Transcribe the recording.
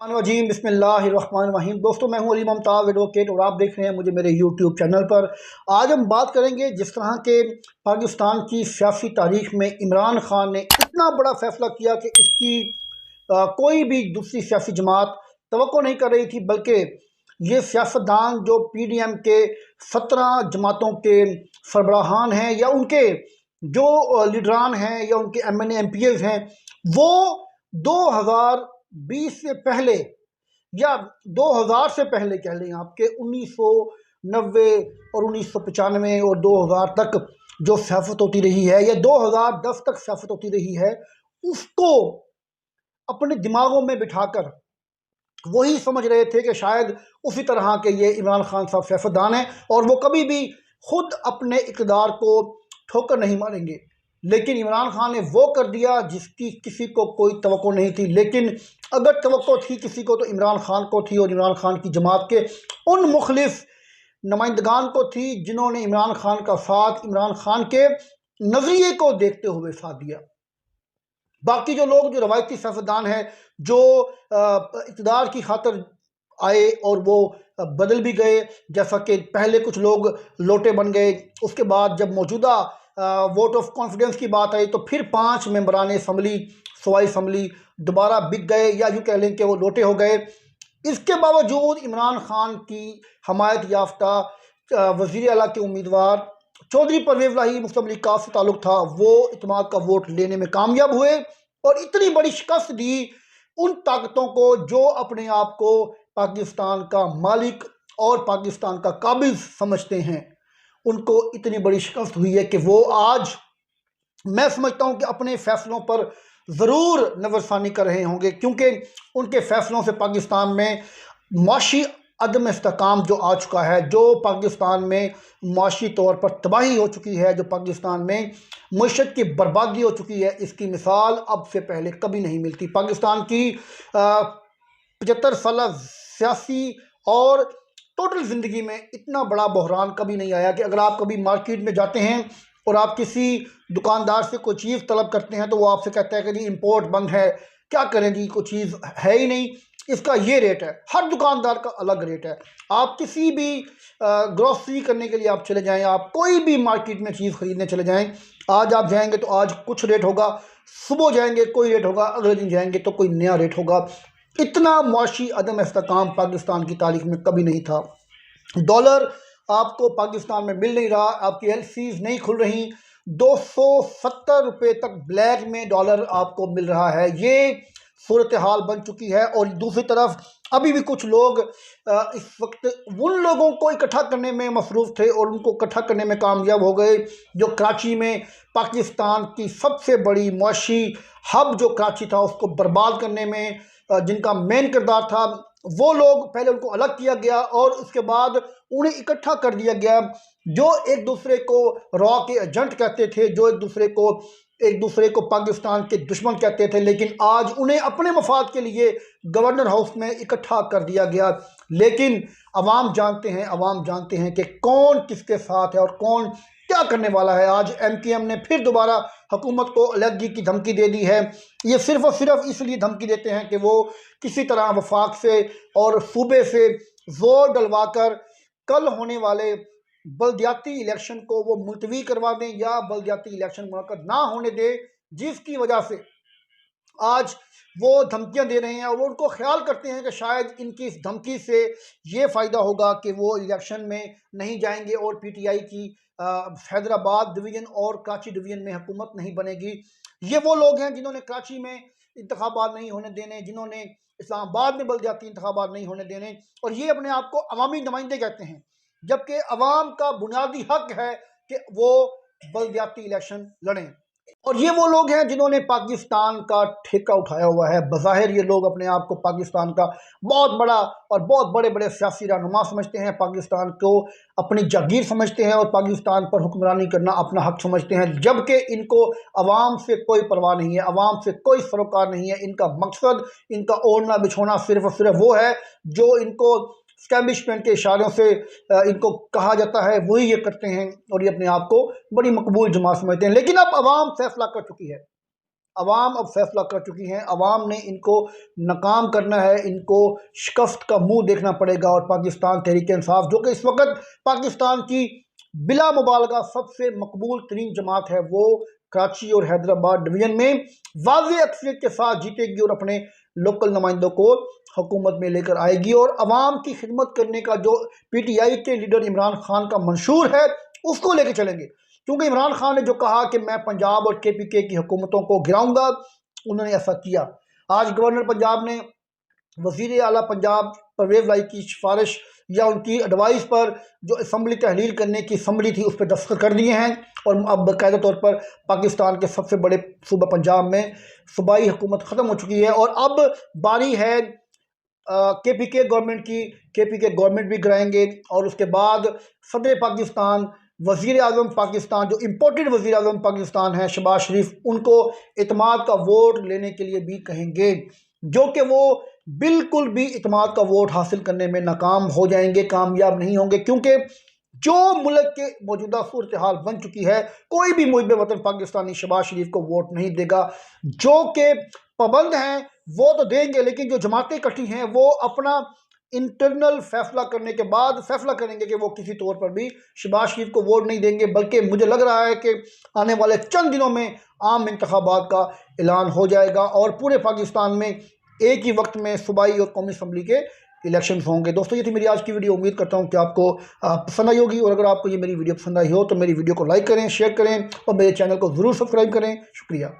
वजीम बिस्मिल्लाहिर्रहमानिर्रहीम। दोस्तों, मैं हूं अली मुमताज़ एडवोकेट और आप देख रहे हैं मुझे मेरे यूट्यूब चैनल पर। आज हम बात करेंगे जिस तरह के पाकिस्तान की सियासी तारीख में इमरान खान ने इतना बड़ा फैसला किया कि इसकी कोई भी दूसरी सियासी जमात तवक्को नहीं कर रही थी, बल्कि ये सियासतदान जो PDM के 17 जमातों के सरबराहान हैं या उनके जो लीडरान हैं या उनके MNA MPs हैं, वो 2020 से पहले या 2000 से पहले कह लें आपके 1990 और 1995 और 2000 तक जो सियासत होती रही है या 2010 तक सियासत होती रही है, उसको अपने दिमागों में बिठाकर वही समझ रहे थे कि शायद उसी तरह के ये इमरान खान साहब सियासतदान हैं और वो कभी भी खुद अपने इक़्तिदार को ठोकर नहीं मारेंगे। लेकिन इमरान खान ने वो कर दिया जिसकी किसी को कोई तवक्को नहीं थी। लेकिन अगर तवक्को थी किसी को तो इमरान खान को थी, और इमरान खान की जमात के उन मुखलिफ नुमाइंदगान को थी जिन्होंने इमरान खान का साथ, इमरान खान के नज़रिए को देखते हुए साथ दिया। बाकी जो लोग, जो रवायती सियासतदान हैं, जो इक़्तिदार की खातिर आए और वो बदल भी गए, जैसा कि पहले कुछ लोग लोटे बन गए, उसके बाद जब मौजूदा वोट ऑफ कॉन्फिडेंस की बात आई तो फिर 5 मेंबरान असम्बली, सूबाई असम्बली दोबारा बिक गए या यूँ कह लें कि वो लोटे हो गए। इसके बावजूद इमरान खान की हमायत याफ्ता वज़ीर आला के उम्मीदवार चौधरी परवेज़ इलाही मुस्लिम लीग का से ताल्लुक़ था, वो इत्तेमाद का वोट लेने में कामयाब हुए और इतनी बड़ी शिकस्त दी उन ताकतों को जो अपने आप को पाकिस्तान का मालिक और पाकिस्तान का काबिज़ समझते हैं। उनको इतनी बड़ी शिकस्त हुई है कि वो आज, मैं समझता हूं कि अपने फ़ैसलों पर ज़रूर नज़रसानी कर रहे होंगे, क्योंकि उनके फ़ैसलों से पाकिस्तान में माशी अदम इस्तेहकाम जो आ चुका है, जो पाकिस्तान में माशी तौर पर तबाही हो चुकी है, जो पाकिस्तान में मईशत की बर्बादी हो चुकी है, इसकी मिसाल अब से पहले कभी नहीं मिलती। पाकिस्तान की 75 साल सियासी और टोटल ज़िंदगी में इतना बड़ा बहरान कभी नहीं आया कि अगर आप कभी मार्केट में जाते हैं और आप किसी दुकानदार से कोई चीज़ तलब करते हैं तो वो आपसे कहता है कि जी इंपोर्ट बंद है, क्या करें जी, कोई चीज़ है ही नहीं, इसका ये रेट है। हर दुकानदार का अलग रेट है। आप किसी भी ग्रोसरी करने के लिए आप चले जाएं, आप कोई भी मार्केट में चीज़ ख़रीदने चले जाएं, आज आप जाएंगे तो आज कुछ रेट होगा, सुबह जाएंगे कोई रेट होगा, अगले दिन जाएंगे तो कोई नया रेट होगा। इतना मुआशी अदम इस्तेहकाम पाकिस्तान की तारीख में कभी नहीं था। डॉलर आपको पाकिस्तान में मिल नहीं रहा, आपकी LCs नहीं खुल रही, 270 रुपये तक ब्लैक में डॉलर आपको मिल रहा है। ये सूरत हाल बन चुकी है। और दूसरी तरफ अभी भी कुछ लोग इस वक्त उन लोगों को इकट्ठा करने में मसरूफ़ थे और उनको इकट्ठा करने में कामयाब हो गए जो कराची में पाकिस्तान की सबसे बड़ी मुआशी हब जो कराची था उसको बर्बाद करने में जिनका मेन किरदार था। वो लोग, पहले उनको अलग किया गया और उसके बाद उन्हें इकट्ठा कर दिया गया, जो एक दूसरे को रॉ के एजेंट कहते थे, जो एक दूसरे को पाकिस्तान के दुश्मन कहते थे, लेकिन आज उन्हें अपने मफाद के लिए गवर्नर हाउस में इकट्ठा कर दिया गया। लेकिन अवाम जानते हैं कि कौन किसके साथ है और कौन क्या करने वाला है। आज MKM ने फिर दोबारा हुकूमत को अलहदगी की धमकी दे दी है। ये सिर्फ़ और सिर्फ इसलिए धमकी देते हैं कि वो किसी तरह वफाक से और सूबे से जोर डलवा कर कल होने वाले बल्दियाती इलेक्शन को वो मुलतवी करवा दें या बल्दियाती इलेक्शन मुनक्कद ना होने दें, जिसकी वजह से आज वो धमकियां दे रहे हैं। और वो उनको ख्याल करते हैं कि शायद इनकी इस धमकी से ये फ़ायदा होगा कि वो इलेक्शन में नहीं जाएंगे और PTI की हैदराबाद डिवीज़न और कराची डिवीज़न में हुकूमत नहीं बनेगी। ये वो लोग हैं जिन्होंने कराची में इंतखाबात नहीं होने देने, जिन्होंने इस्लामाबाद में बल्दियाती इंतखाबात नहीं होने देने, और ये अपने आप को अवामी नुमाइंदे कहते हैं, जबकि अवाम का बुनियादी हक है कि वो बल्दियाती इलेक्शन लड़ें। और ये वो लोग हैं जिन्होंने पाकिस्तान का ठेका उठाया हुआ है। बज़ाहिर ये लोग अपने आप को पाकिस्तान का बहुत बड़ा और बहुत बड़े बड़े सियासी रहनुमा समझते हैं, पाकिस्तान को अपनी जागीर समझते हैं और पाकिस्तान पर हुक्मरानी करना अपना हक समझते हैं, जबकि इनको अवाम से कोई परवाह नहीं है, अवाम से कोई सरोकार नहीं है। इनका मकसद, इनका ओढ़ना बिछोना सिर्फ और सिर्फ वो है जो इनको स्टैब्लिशमेंट के इशारों से इनको कहा जाता है, वही ये करते हैं और ये अपने आप को बड़ी मकबूल जमात समझते हैं। लेकिन अब अवाम फैसला कर चुकी है। अवाम अब फैसला कर चुकी हैं। अवाम ने इनको नाकाम करना है, इनको शिकस्त का मुंह देखना पड़ेगा। और पाकिस्तान तहरीक इंसाफ, जो कि इस वक्त पाकिस्तान की बिला मुबालगा सबसे मकबूल तरीन जमात है, वो कराची और हैदराबाद डिवीज़न में वाज़ेह अक्सरियत के साथ जीतेगी और अपने लोकल नुमाइंदों को हुकूमत में लेकर आएगी। और अवाम की खिदमत करने का जो PTI के लीडर इमरान खान का मंशूर है, उसको लेकर चलेंगे। क्योंकि इमरान खान ने जो कहा कि मैं पंजाब और KPK की हुकूमतों को गिराऊंगा, उन्होंने ऐसा किया। आज गवर्नर पंजाब ने वज़ीर आला पंजाब परवेज़ लाई की सिफारिश या उनकी एडवाइस पर जो असम्बली तहलील करने की असम्बली थी, उस पर दस्तखत कर दिए हैं। और अब बाकायदा तौर पर पाकिस्तान के सबसे बड़े सूबा पंजाब में सूबाई हुकूमत ख़त्म हो चुकी है। और अब बारी है KPK गवर्नमेंट की। KPK गवर्नमेंट भी गिराएंगे और उसके बाद सदर पाकिस्तान, वज़ीर आज़म पाकिस्तान, जो इम्पोर्टेड वज़ीर आज़म पाकिस्तान है शहबाज शरीफ, उनको इत्माद का वोट लेने के लिए भी कहेंगे, जो कि वो बिल्कुल भी इत्माद का वोट हासिल करने में नाकाम हो जाएंगे, कामयाब नहीं होंगे। क्योंकि जो मुल्क के मौजूदा सूरत हाल बन चुकी है, कोई भी मुहिब वतन पाकिस्तानी शहबाज शरीफ को वोट नहीं देगा। जो कि पाबंद हैं वो तो देंगे, लेकिन जो जमातें इकट्ठी हैं वो अपना इंटरनल फैसला करने के बाद फैसला करेंगे कि वो किसी तौर पर भी शहबाज शरीफ को वोट नहीं देंगे। बल्कि मुझे लग रहा है कि आने वाले चंद दिनों में आम इंतखाबात का ऐलान हो जाएगा और पूरे पाकिस्तान में एक ही वक्त में सूबाई और कौमी असम्बली के इलेक्शन होंगे। दोस्तों, ये थी मेरी आज की वीडियो। उम्मीद करता हूँ कि आपको पसंद आई होगी। और अगर आपको ये मेरी वीडियो पसंद आई हो तो मेरी वीडियो को लाइक करें, शेयर करें और मेरे चैनल को ज़रूर सब्सक्राइब करें। शुक्रिया।